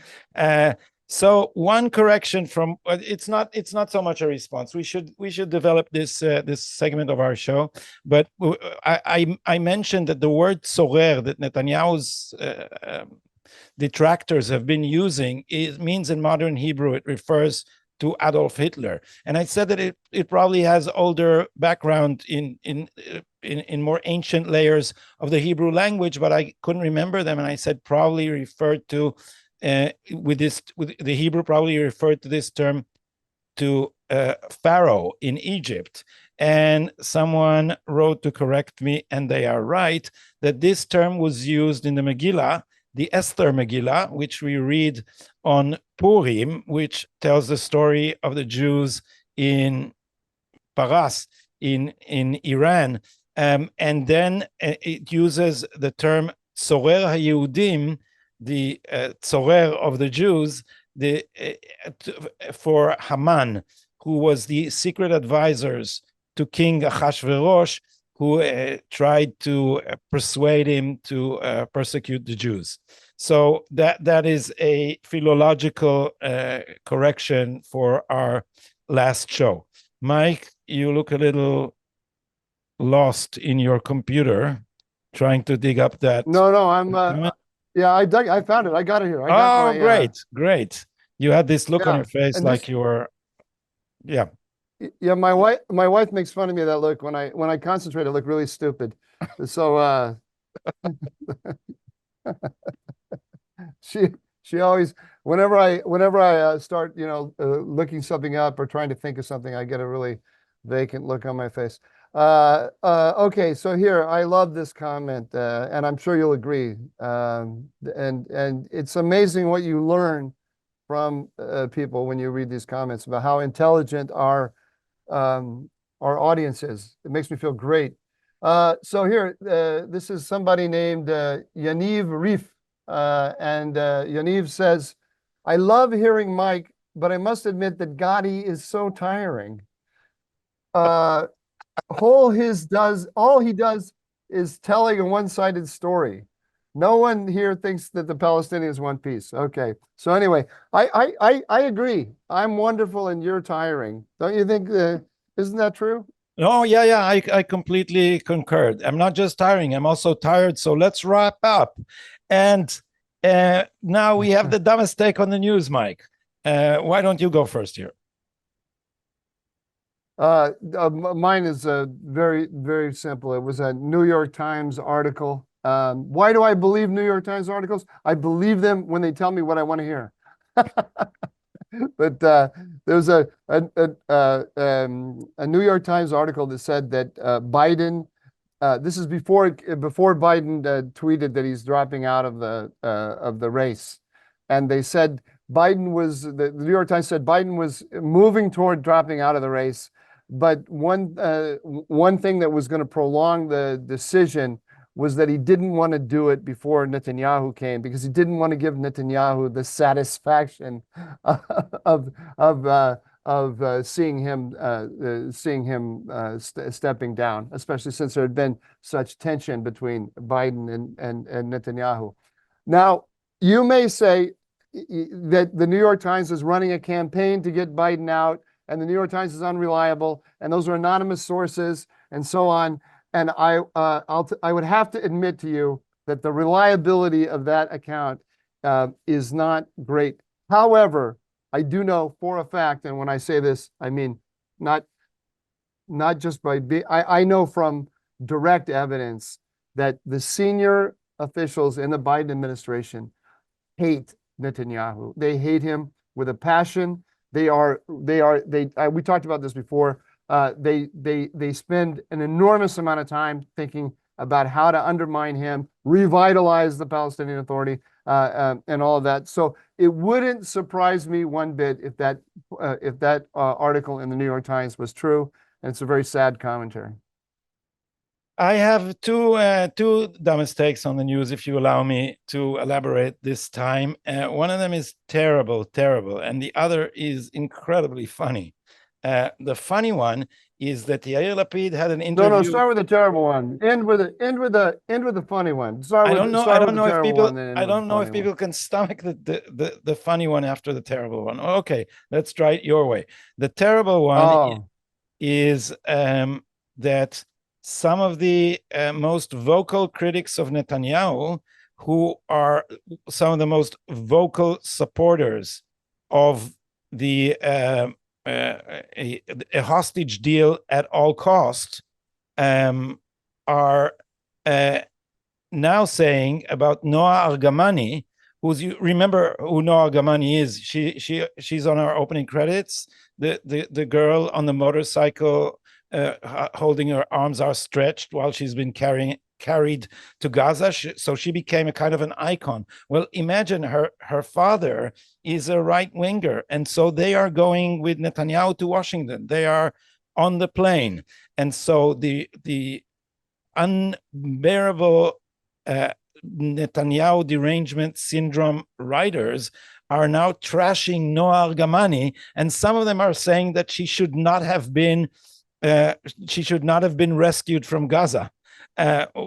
So one correction from it's not so much a response. We should develop this segment of our show. But I mentioned that the word "sorer" that Netanyahu's detractors have been using, it means in modern Hebrew it refers to Adolf Hitler, and I said that it probably has older background in more ancient layers of the Hebrew language, but I couldn't remember them, and I said probably referred to with the Hebrew probably referred to this term to Pharaoh in Egypt. And someone wrote to correct me, and they are right, that this term was used in the Megillah, the Esther Megillah, which we read on Purim, which tells the story of the Jews in Paras, in Iran. And then it uses the term Tzorer HaYehudim, the Tzorer of the Jews, for Haman, who was the secret advisors to King Achashverosh, who tried to persuade him to persecute the Jews. So that is a philological correction for our last show. Mike, you look a little lost in your computer, trying to dig up that. No, I'm. I found it. I got it here. Great. You had this look on your face, and like you were. Yeah. Yeah, my wife makes fun of me that look when I concentrate. I look really stupid. So she always whenever I start looking something up or trying to think of something, I get a really vacant look on my face. Okay, so here I love this comment, and I'm sure you'll agree. And it's amazing what you learn from people when you read these comments about how intelligent our audience is. It makes me feel great. So here, this is somebody named Yaniv Rif, and Yaniv says, "I love hearing Mike, but I must admit that Gadi is so tiring. All he does is telling a one-sided story. No one here thinks that the Palestinians want peace." Okay. So anyway, I agree. I'm wonderful and you're tiring. Don't you think? Isn't that true? Oh, yeah. I completely concurred. I'm not just tiring. I'm also tired. So let's wrap up. And now we have the dumbest take on the news, Mike. Why don't you go first here? Mine is very, very simple. It was a New York Times article. Why do I believe New York Times articles? I believe them when they tell me what I want to hear. But there was a New York Times article that said that Biden. This is before Biden tweeted that he's dropping out of the race, and they said the New York Times said Biden was moving toward dropping out of the race, but one thing that was going to prolong the decision was that he didn't want to do it before Netanyahu came because he didn't want to give Netanyahu the satisfaction of seeing him stepping down, especially since there had been such tension between Biden and Netanyahu. Now, you may say that the New York Times is running a campaign to get Biden out, and the New York Times is unreliable, and those are anonymous sources, and so on. And I would have to admit to you that the reliability of that account is not great. However, I do know for a fact, and when I say this, I mean not just by I know from direct evidence that the senior officials in the Biden administration hate Netanyahu. They hate him with a passion. We talked about this before. They spend an enormous amount of time thinking about how to undermine him, revitalize the Palestinian Authority, and all of that. So it wouldn't surprise me one bit if that article in the New York Times was true, and it's a very sad commentary. I have two dumbest takes on the news, if you allow me to elaborate this time. One of them is terrible, and the other is incredibly funny. The funny one is that Yair Lapid had an interview. No, start with the terrible one. End with the funny one. I don't know if people can stomach the funny one after the terrible one. Okay, let's try it your way. The terrible one is that some of the most vocal critics of Netanyahu, who are some of the most vocal supporters of the a hostage deal at all costs, are now saying about Noa Argamani, you remember who Noa Argamani is? She's on our opening credits. The girl on the motorcycle, holding her arms outstretched while she's been carried to Gaza. So she became a kind of an icon. Well, imagine her father is a right-winger, and so they are going with Netanyahu to Washington. They are on the plane, and so the unbearable Netanyahu derangement syndrome writers are now trashing Noa Argamani, and some of them are saying that she should not have been rescued from Gaza.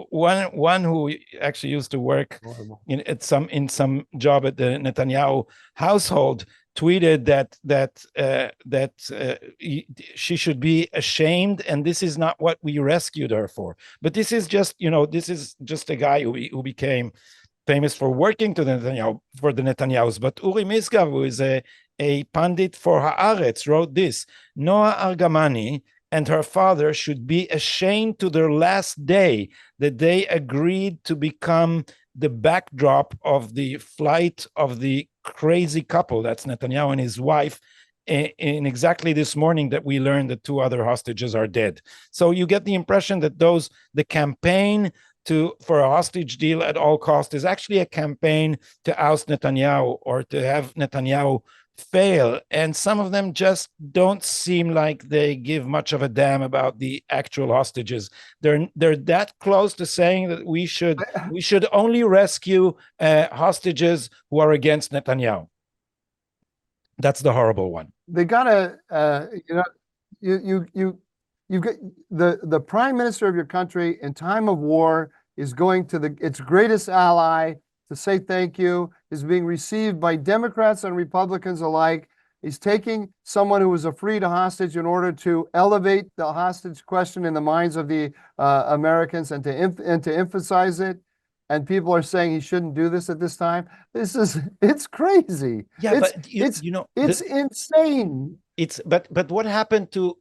One who actually used to work in some job at the Netanyahu household tweeted that she should be ashamed, and this is not what we rescued her for. But this is just a guy who became famous for working for the Netanyahus. But Uri Misgav, who is a pundit for Haaretz, wrote this: Noa Argamani and her father should be ashamed to their last day that they agreed to become the backdrop of the flight of the crazy couple, that's Netanyahu and his wife, in exactly this morning that we learned that two other hostages are dead. So you get the impression that the campaign for a hostage deal at all costs is actually a campaign to oust Netanyahu or to have Netanyahu fail, and some of them just don't seem like they give much of a damn about the actual hostages. They're that close to saying that we should only rescue hostages who are against Netanyahu. That's the horrible one. They gotta, you get the prime minister of your country in time of war is going to its greatest ally to say thank you, is being received by Democrats and Republicans alike. He's taking someone who was a freed hostage in order to elevate the hostage question in the minds of the Americans and to emphasize it. and people are saying he shouldn't do this at this time. It's crazy. Yeah, but It's insane. it's but what happened to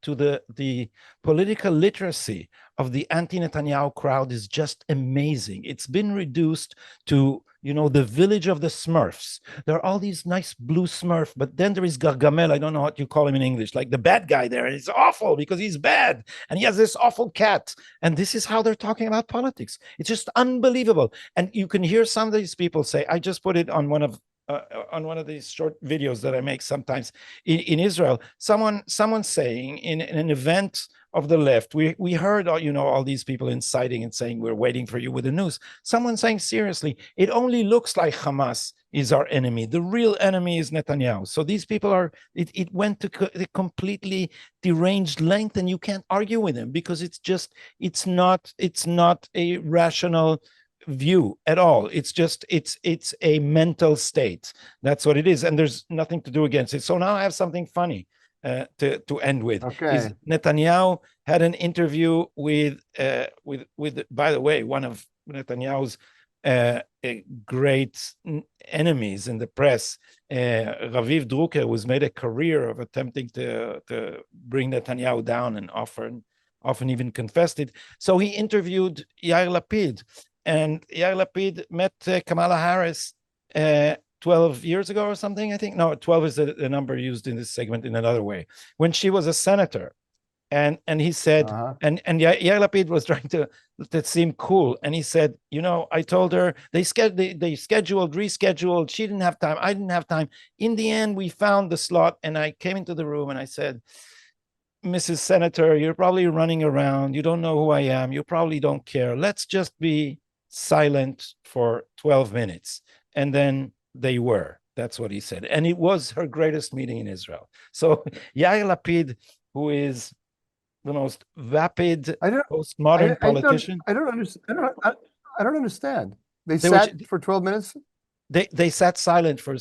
the political literacy of the anti-Netanyahu crowd is just amazing. It's been reduced to the village of the Smurfs. There are all these nice blue Smurf, but then there is Gargamel. I don't know what you call him in English, like the bad guy there, and it's awful because he's bad and he has this awful cat. And this is how they're talking about politics. It's just unbelievable. And you can hear some of these people say, I just put it on one of these short videos that I make sometimes in Israel, someone saying in an event of the left, we heard all these people inciting and saying we're waiting for you with the news. Someone saying seriously, it only looks like Hamas is our enemy. The real enemy is Netanyahu. So these people it went to the completely deranged length, and you can't argue with them because it's not a rational view at all. It's just it's a mental state. That's what it is, and there's nothing to do against it. So now I have something funny to end with. Okay. Netanyahu had an interview with by the way, one of Netanyahu's great enemies in the press, Raviv Drucker, was made a career of attempting to bring Netanyahu down and often even confessed it. So he interviewed Yair Lapid. And Yair Lapid met Kamala Harris 12 years ago or something, I think. No, 12 is the number used in this segment in another way. When she was a senator. And he said, and Yair Lapid was trying to seem cool. And he said, I told her they scheduled, rescheduled. She didn't have time. I didn't have time. In the end, we found the slot. And I came into the room and I said, Mrs. Senator, you're probably running around. You don't know who I am. You probably don't care. Let's just be silent for 12 minutes. And then they were. That's what he said. And it was her greatest meeting in Israel. So Yair Lapid, who is the most vapid postmodern politician. I don't understand. They sat for 12 minutes? They sat silent for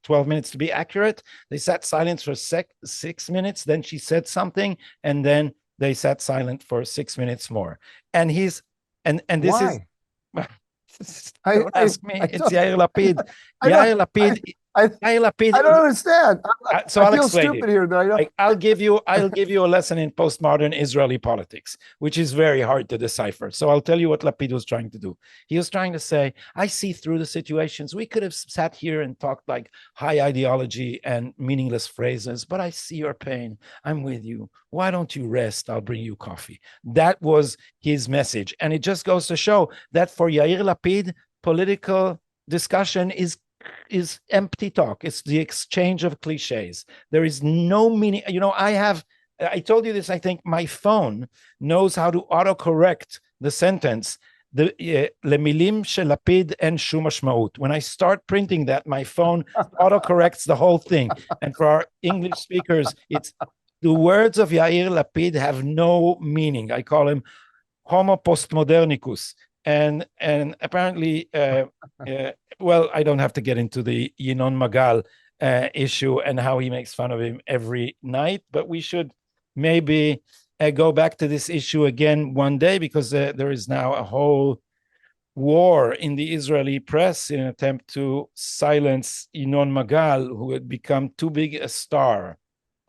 12 minutes. To be accurate, they sat silent for 6 minutes. Then she said something, and then they sat silent for 6 minutes more. And this Why? Don't ask me. It's Yair Lapid. Yair Lapid. I don't understand. So I'll feel explain stupid it. here, but I'll give you a lesson in postmodern Israeli politics, which is very hard to decipher. So I'll tell you what Lapid was trying to do. He was trying to say, I see through the situations. We could have sat here and talked like high ideology and meaningless phrases, but I see your pain. I'm with you. Why don't you rest? I'll bring you coffee. That was his message. And it just goes to show that for Yair Lapid, political discussion is empty talk. It's the exchange of cliches. There is no meaning. I told you this, I think my phone knows how to autocorrect the sentence. למילים של לפיד אין שום משמעות. When I start printing that, my phone autocorrects the whole thing. And for our English speakers, it's the words of Yair Lapid have no meaning. I call him homo postmodernicus. And apparently, well, I don't have to get into the Yinon Magal issue and how he makes fun of him every night, but we should maybe go back to this issue again one day, because there is now a whole war in the Israeli press in an attempt to silence Yinon Magal, who had become too big a star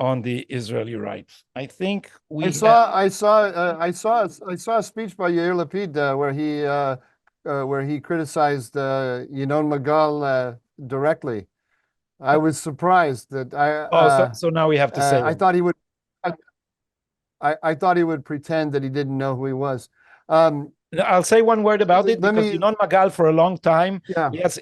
on the Israeli right. I think I saw a speech by Yair Lapid where he criticized Yinon Magal directly. I was surprised that so now we have to say I thought he would pretend that he didn't know who he was. I'll say one word about it, because Yinon Magal for a long time,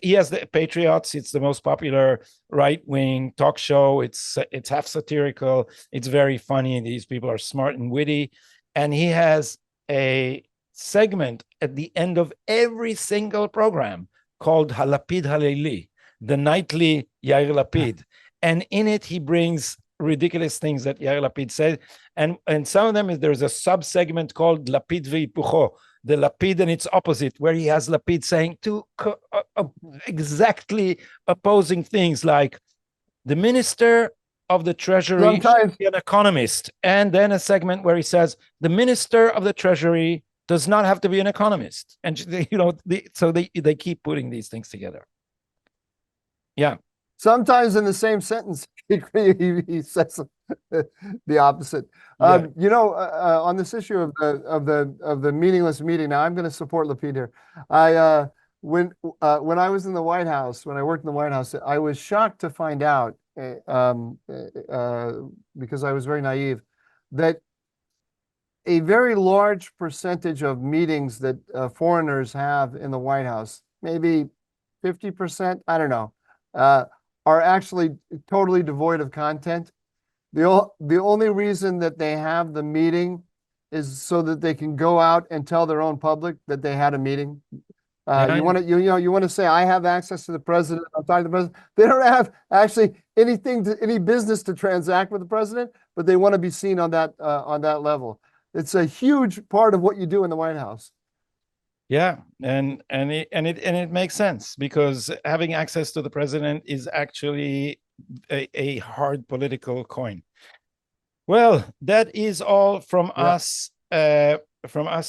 he has the Patriots. It's the most popular right-wing talk show. It's half satirical. It's very funny. And these people are smart and witty. And he has a segment at the end of every single program called Halapid Haleli, the nightly Yair Lapid. And in it, he brings ridiculous things that Yair Lapid said. And some of them there's a sub-segment called Lapid V'Hipucho, the Lapid and its opposite, where he has Lapid saying two exactly opposing things, like the minister of the treasury should be an economist. And then a segment where he says the minister of the treasury does not have to be an economist. And so they keep putting these things together. Yeah. Sometimes in the same sentence, he says the opposite. Yeah. On this issue of the meaningless meeting. Now I'm going to support Lapid here. When I was in the White House, when I worked in the White House, I was shocked to find out, because I was very naive, that a very large percentage of meetings that foreigners have in the White House, maybe 50%, I don't know, are actually totally devoid of content. The only reason that they have the meeting is so that they can go out and tell their own public that they had a meeting. You want to say, I have access to the president. I'm talking to the president. They don't have actually any business to transact with the president, but they want to be seen on that level. It's a huge part of what you do in the White House. Yeah, and it makes sense, because having access to the president is actually a hard political coin. Well, that is all from us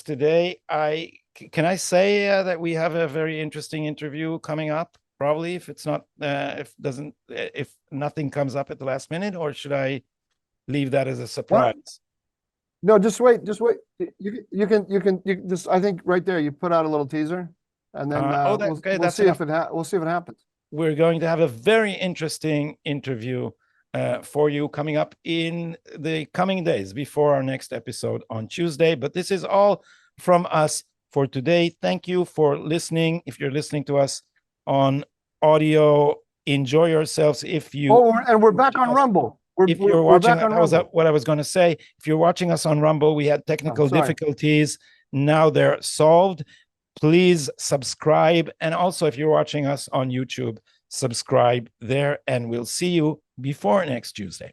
today. Can I say that we have a very interesting interview coming up? Probably, if nothing comes up at the last minute, or should I leave that as a surprise? What? No, just wait. You can just, I think right there, you put out a little teaser, and then we'll see if it happens. We're going to have a very interesting interview for you coming up in the coming days before our next episode on Tuesday. But this is all from us for today. Thank you for listening. If you're listening to us on audio, enjoy yourselves. And we're back on Rumble. If you're watching, that was what I was going to say. If you're watching us on Rumble, we had technical difficulties. Now they're solved. Please subscribe. And also, if you're watching us on YouTube, subscribe there. And we'll see you before next Tuesday.